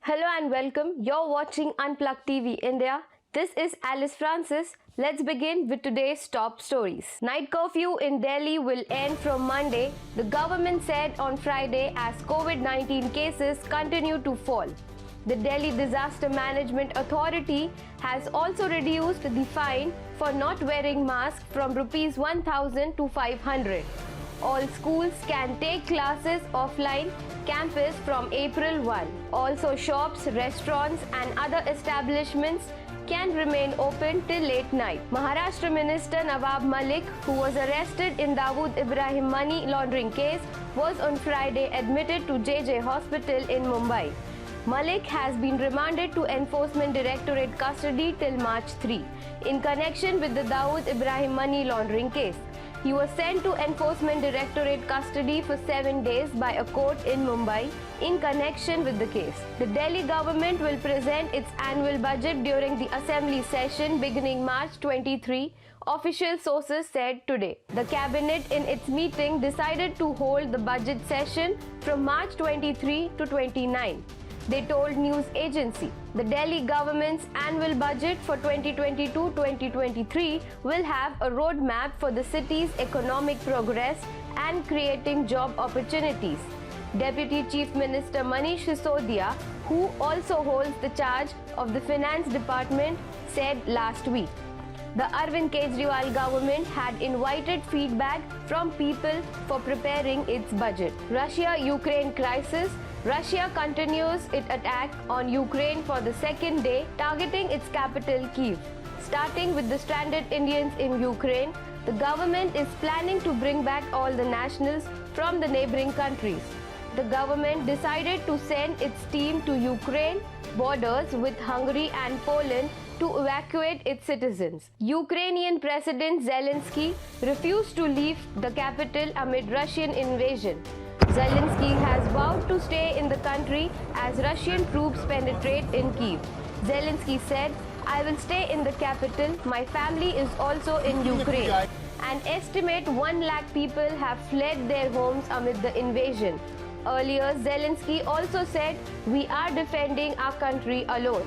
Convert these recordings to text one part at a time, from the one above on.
Hello and welcome. You're watching Unplugged TV India. This is Alice Francis. Let's begin with today's top stories. Night curfew in Delhi will end from Monday, the government said on Friday as COVID-19 cases continue to fall. The Delhi Disaster Management Authority has also reduced the fine for not wearing masks from Rs 1,000 to 500. All schools can take classes offline campus from April 1. Also, shops, restaurants and other establishments can remain open till late night. Maharashtra Minister Nawab Malik, who was arrested in Dawood Ibrahim money laundering case, was on Friday admitted to JJ Hospital in Mumbai. Malik has been remanded to Enforcement Directorate custody till March 3 in connection with the Dawood Ibrahim money laundering case. He was sent to Enforcement Directorate custody for 7 days by a court in Mumbai in connection with the case. The Delhi government will present its annual budget during the assembly session beginning March 23, official sources said today. The cabinet in its meeting decided to hold the budget session from March 23 to 29. They told news agency. The Delhi government's annual budget for 2022-2023 will have a roadmap for the city's economic progress and creating job opportunities. Deputy Chief Minister Manish Sisodia, who also holds the charge of the Finance Department, said last week. The Arvind Kejriwal government had invited feedback from people for preparing its budget. Russia-Ukraine crisis. Russia continues its attack on Ukraine for the second day, targeting its capital Kyiv. Starting with the stranded Indians in Ukraine, the government is planning to bring back all the nationals from the neighboring countries. The government decided to send its team to Ukraine borders with Hungary and Poland to evacuate its citizens. Ukrainian President Zelensky refused to leave the capital amid Russian invasion. Zelensky has vowed to stay in the country as Russian troops penetrate in Kyiv. Zelensky said, "I will stay in the capital. My family is also in Ukraine." An estimate 1 lakh people have fled their homes amid the invasion. Earlier, Zelensky also said, "We are defending our country alone."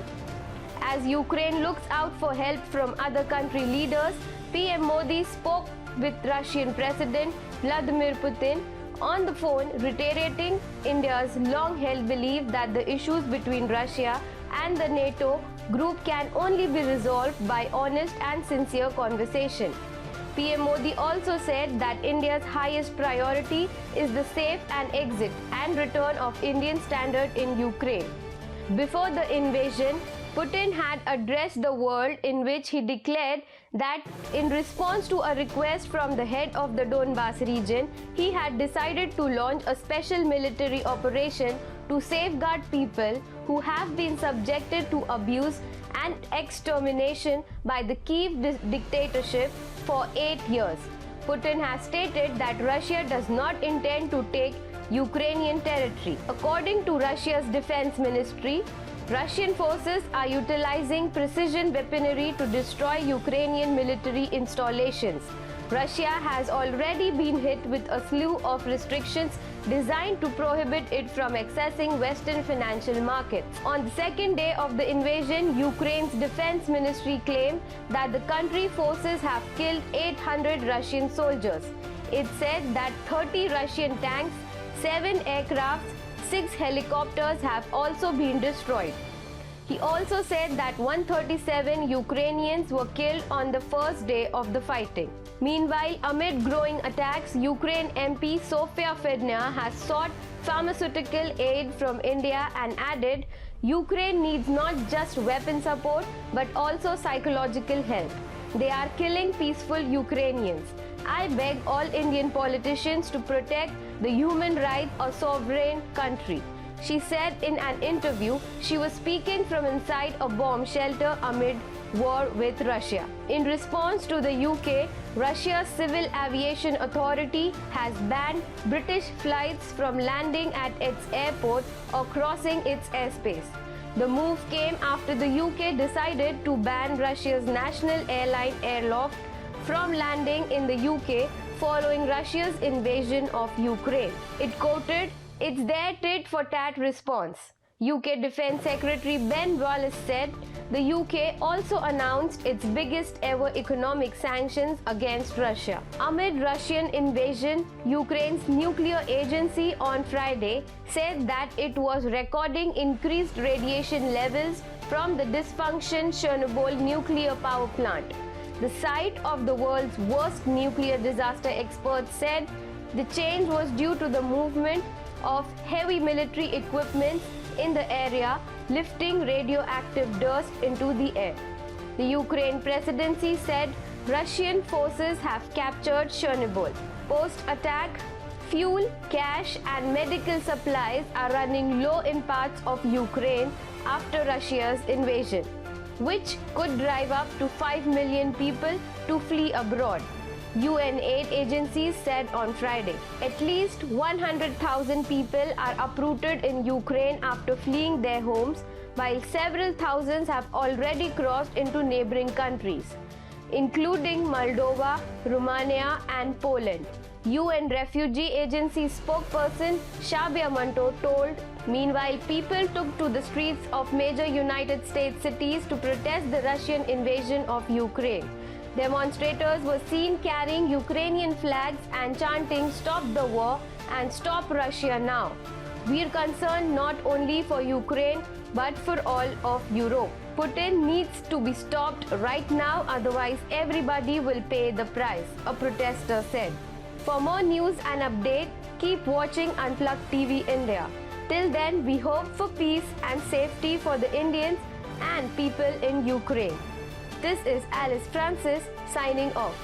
As Ukraine looks out for help from other country leaders, PM Modi spoke with Russian President Vladimir Putin on the phone, reiterating India's long-held belief that the issues between Russia and the NATO group can only be resolved by honest and sincere conversation. PM Modi also said that India's highest priority is the safe and exit and return of Indian standard in Ukraine. Before the invasion, Putin had addressed the world in which he declared that in response to a request from the head of the Donbas region, he had decided to launch a special military operation to safeguard people who have been subjected to abuse and extermination by the Kyiv dictatorship for 8 years. Putin has stated that Russia does not intend to take Ukrainian territory. According to Russia's defense ministry, Russian forces are utilizing precision weaponry to destroy Ukrainian military installations. Russia has already been hit with a slew of restrictions designed to prohibit it from accessing Western financial markets. On the second day of the invasion, Ukraine's defense ministry claimed that the country forces have killed 800 Russian soldiers. It said that 30 Russian tanks, 7 aircrafts, 6 helicopters have also been destroyed. He also said that 137 Ukrainians were killed on the first day of the fighting. Meanwhile, amid growing attacks, Ukraine MP Sofia Fedina has sought pharmaceutical aid from India and added, "Ukraine needs not just weapon support but also psychological help. They are killing peaceful Ukrainians. I beg all Indian politicians to protect the human rights of sovereign country." She said in an interview she was speaking from inside a bomb shelter amid war with Russia. In response to the UK, Russia's Civil Aviation Authority has banned British flights from landing at its airport or crossing its airspace. The move came after the UK decided to ban Russia's national airline Airloft from landing in the UK following Russia's invasion of Ukraine. It quoted, "It's their tit for tat response. UK Defence Secretary Ben Wallace said the UK also announced its biggest ever economic sanctions against Russia. Amid Russian invasion, Ukraine's nuclear agency on Friday said that it was recording increased radiation levels from the dysfunction Chernobyl nuclear power plant. The site of the world's worst nuclear disaster, experts said the change was due to the movement of heavy military equipment in the area, lifting radioactive dust into the air. The Ukraine presidency said Russian forces have captured Chernobyl. Post-attack, fuel, cash and medical supplies are running low in parts of Ukraine after Russia's invasion, which could drive up to 5 million people to flee abroad. UN aid agencies said on Friday. At least 100,000 people are uprooted in Ukraine after fleeing their homes, while several thousands have already crossed into neighboring countries, including Moldova, Romania, and Poland. UN Refugee Agency spokesperson Shabia Manto told, meanwhile, people took to the streets of major United States cities to protest the Russian invasion of Ukraine. Demonstrators were seen carrying Ukrainian flags and chanting "Stop the war" and "Stop Russia now." We're concerned not only for Ukraine but for all of Europe. Putin needs to be stopped right now, otherwise everybody will pay the price, a protester said. For more news and update, keep watching Unplugged TV India. Till then, we hope for peace and safety for the Indians and people in Ukraine. This is Alice Francis signing off.